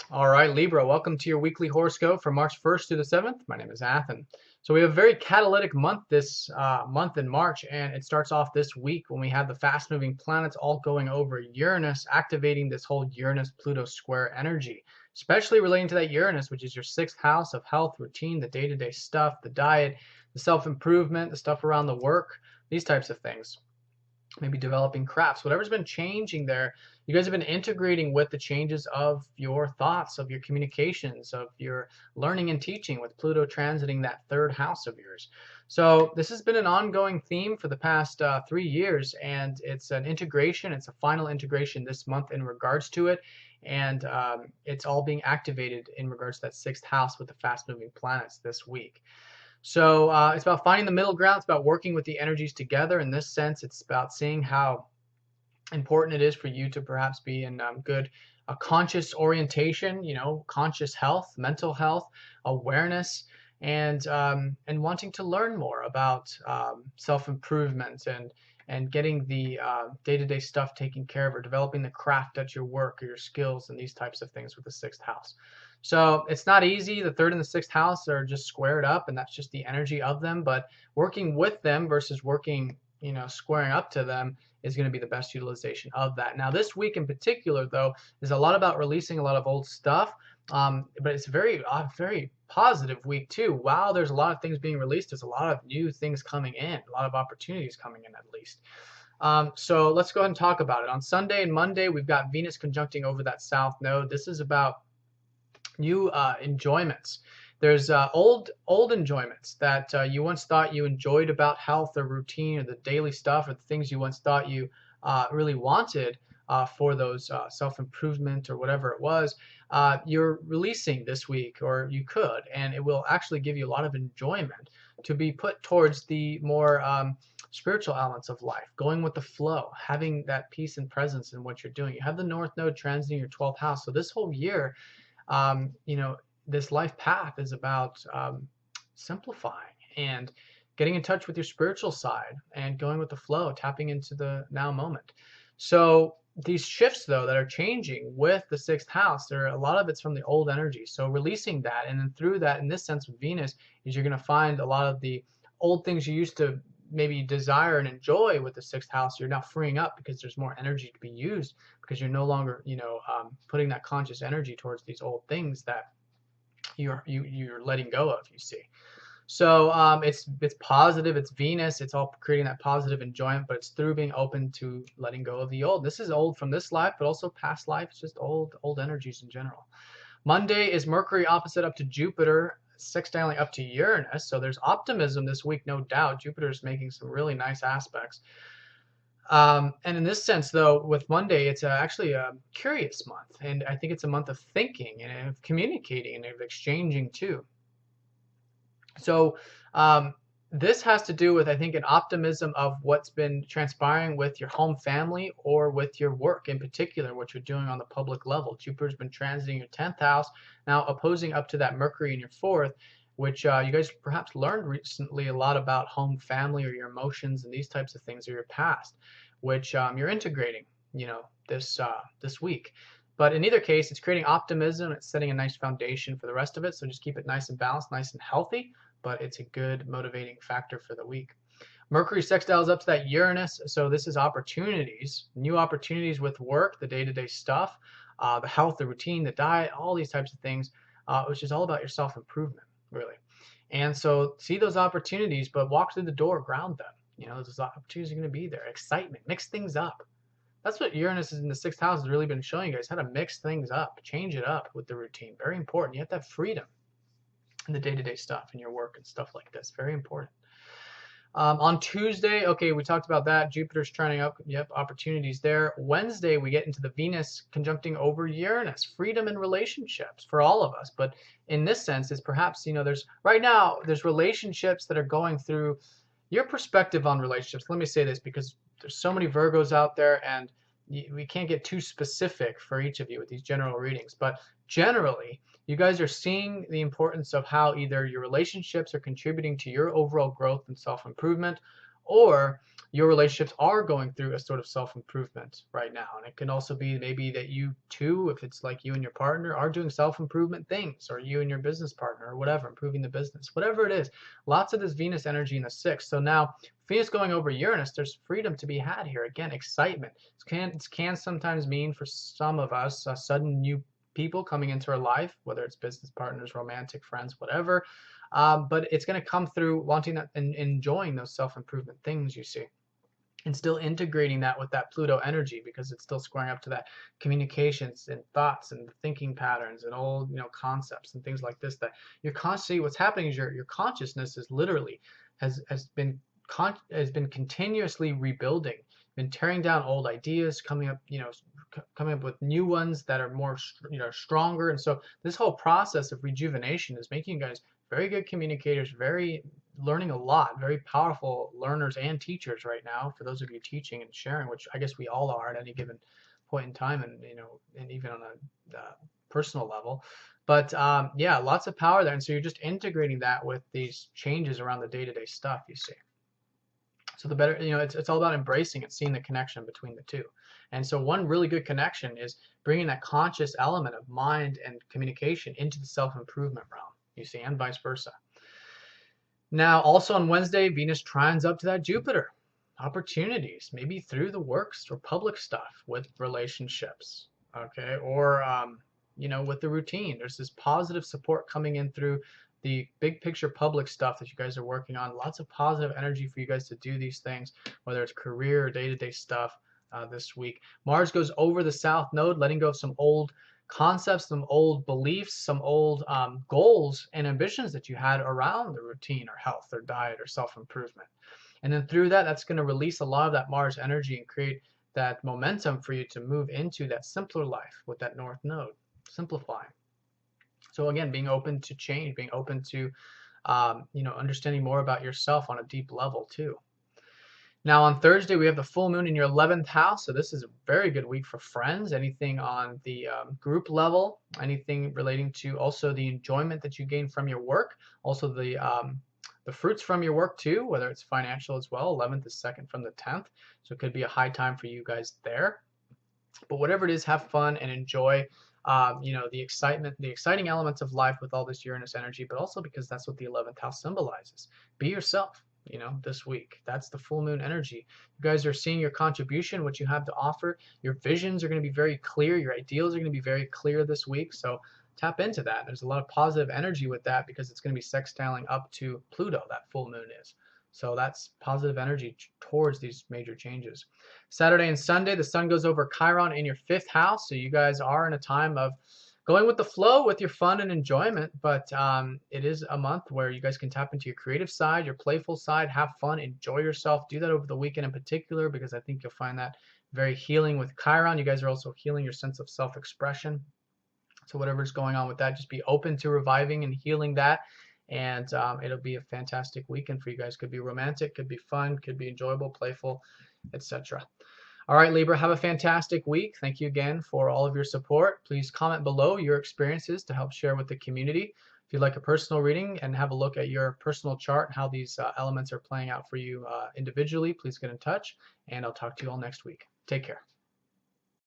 All right, Libra, welcome to your weekly horoscope from March 1st to the 7th. My name is Athen. So we have a very catalytic month this month in March, and it starts off this week when we have the fast-moving planets all going over Uranus, activating this whole Uranus-Pluto square energy, especially relating to that Uranus, which is your sixth house of health, routine, the day-to-day stuff, the diet, the self-improvement, the stuff around the work, these types of things. Maybe developing crafts, whatever's been changing there, you guys have been integrating with the changes of your thoughts, of your communications, of your learning and teaching with Pluto transiting that third house of yours. So this has been an ongoing theme for the past 3 years, and it's an integration. It's a final integration this month in regards to it, and it's all being activated in regards to that sixth house with the fast-moving planets this week. So it's about finding the middle ground. It's about working with the energies together. In this sense, it's about seeing how important it is for you to perhaps be in good conscious orientation, conscious health, mental health, awareness, and wanting to learn more about self-improvement and getting the day-to-day stuff taken care of, or developing the craft at your work or your skills and these types of things with the sixth house. So it's not easy. The third and the sixth house are just squared up, and that's just the energy of them. But working with them versus working, squaring up to them is going to be the best utilization of that. Now, this week in particular, though, is a lot about releasing a lot of old stuff. But it's very positive week too. Wow, there's a lot of things being released. There's a lot of new things coming in, a lot of opportunities coming in at least. So let's go ahead and talk about it. On Sunday and Monday, we've got Venus conjuncting over that South Node. This is about new enjoyments. There's old enjoyments that you once thought you enjoyed about health or routine or the daily stuff or the things you once thought you really wanted for those self-improvement or whatever it was. You're releasing this week, or you could, and it will actually give you a lot of enjoyment to be put towards the more spiritual elements of life, going with the flow, having that peace and presence in what you're doing. You have the North Node transiting your 12th house, so this whole year, this life path is about simplifying and getting in touch with your spiritual side and going with the flow, tapping into the now moment. So these shifts, though, that are changing with the sixth house, a lot of it's from the old energy. So releasing that, and then through that, in this sense with Venus, is you're going to find a lot of the old things you used to maybe desire and enjoy with the sixth house, you're now freeing up because there's more energy to be used, because you're no longer putting that conscious energy towards these old things that you're letting go of, you see. So it's positive, it's Venus, it's all creating that positive enjoyment, but it's through being open to letting go of the old. This is old from this life, but also past life. It's just old energies in general. Monday is Mercury opposite up to Jupiter, sextiling up to Uranus. So there's optimism this week, no doubt. Jupiter's making some really nice aspects. And in this sense, though, with Monday, it's actually a curious month. And I think it's a month of thinking and of communicating and of exchanging too. So this has to do with, I think, an optimism of what's been transpiring with your home family or with your work in particular, what you're doing on the public level. Jupiter's been transiting your 10th house, now opposing up to that Mercury in your 4th, which you guys perhaps learned recently a lot about home, family, or your emotions and these types of things, or your past, which you're integrating, this week. But in either case, it's creating optimism. It's setting a nice foundation for the rest of it. So just keep it nice and balanced, nice and healthy. But it's a good motivating factor for the week. Mercury sextiles up to that Uranus. So this is opportunities, new opportunities with work, the day-to-day stuff, the health, the routine, the diet, all these types of things, which is all about your self-improvement, really. And so see those opportunities, but walk through the door, ground them. Those opportunities are going to be there. Excitement, mix things up. That's what Uranus is in the sixth house has really been showing you guys, how to mix things up, change it up with the routine. Very important. You have to have freedom in the day-to-day stuff in your work and stuff like this. Very important. On Tuesday, okay, we talked about that. Jupiter's trining up. Yep, opportunities there. Wednesday, we get into the Venus conjuncting over Uranus. Freedom in relationships for all of us. But in this sense, is perhaps, there's relationships that are going through your perspective on relationships. Let me say this because there's so many Virgos out there, and we can't get too specific for each of you with these general readings. But generally, you guys are seeing the importance of how either your relationships are contributing to your overall growth and self-improvement, or your relationships are going through a sort of self-improvement right now. And it can also be maybe that you too, if it's like you and your partner, are doing self-improvement things, or you and your business partner, or whatever, improving the business, whatever it is. Lots of this Venus energy in the 6th. So now Venus going over Uranus, there's freedom to be had here. Again, excitement. It can sometimes mean for some of us a sudden new people coming into our life, whether it's business partners, romantic friends, whatever. But it's going to come through wanting that and enjoying those self-improvement things, you see, and still integrating that with that Pluto energy, because it's still squaring up to that communications and thoughts and thinking patterns and old, concepts and things like this. That you're constantly, what's happening is your consciousness is literally has been continuously rebuilding, been tearing down old ideas, coming up with new ones that are more stronger. And so this whole process of rejuvenation is making you guys very good communicators, learning a lot, very powerful learners and teachers right now, for those of you teaching and sharing, which I guess we all are at any given point in time, and and even on a personal level. But yeah, lots of power there. And so you're just integrating that with these changes around the day-to-day stuff, you see. So the better, it's all about embracing it, seeing the connection between the two. And so one really good connection is bringing that conscious element of mind and communication into the self-improvement realm, you see, and vice versa. Now, also on Wednesday, Venus trines up to that Jupiter. Opportunities, maybe through the works or public stuff with relationships, okay, or with the routine. There's this positive support coming in through the big picture public stuff that you guys are working on. Lots of positive energy for you guys to do these things, whether it's career or day-to-day stuff this week. Mars goes over the South Node, letting go of some old concepts, some old beliefs, some old goals and ambitions that you had around the routine or health or diet or self-improvement. And then through that, that's going to release a lot of that Mars energy and create that momentum for you to move into that simpler life with that North Node, simplifying. So again, being open to change, being open to, understanding more about yourself on a deep level too. Now on Thursday, we have the full moon in your 11th house. So this is a very good week for friends, anything on the group level, anything relating to also the enjoyment that you gain from your work, also the fruits from your work too, whether it's financial as well. 11th is second from the 10th. So it could be a high time for you guys there. But whatever it is, have fun and enjoy the excitement, the exciting elements of life with all this Uranus energy, but also because that's what the 11th house symbolizes. Be yourself, this week. That's the full moon energy. You guys are seeing your contribution, what you have to offer. Your visions are going to be very clear. Your ideals are going to be very clear this week. So tap into that. There's a lot of positive energy with that because it's going to be sextiling up to Pluto, that full moon is. So that's positive energy towards these major changes. Saturday and Sunday, the sun goes over Chiron in your 5th house. So you guys are in a time of going with the flow with your fun and enjoyment. But it is a month where you guys can tap into your creative side, your playful side, have fun, enjoy yourself. Do that over the weekend in particular, because I think you'll find that very healing with Chiron. You guys are also healing your sense of self-expression. So whatever's going on with that, just be open to reviving and healing that. And it'll be a fantastic weekend for you guys. Could be romantic, could be fun, could be enjoyable, playful, etc. All right, Libra, have a fantastic week. Thank you again for all of your support. Please comment below your experiences to help share with the community. If you'd like a personal reading and have a look at your personal chart and how these elements are playing out for you individually, please get in touch, and I'll talk to you all next week. Take care.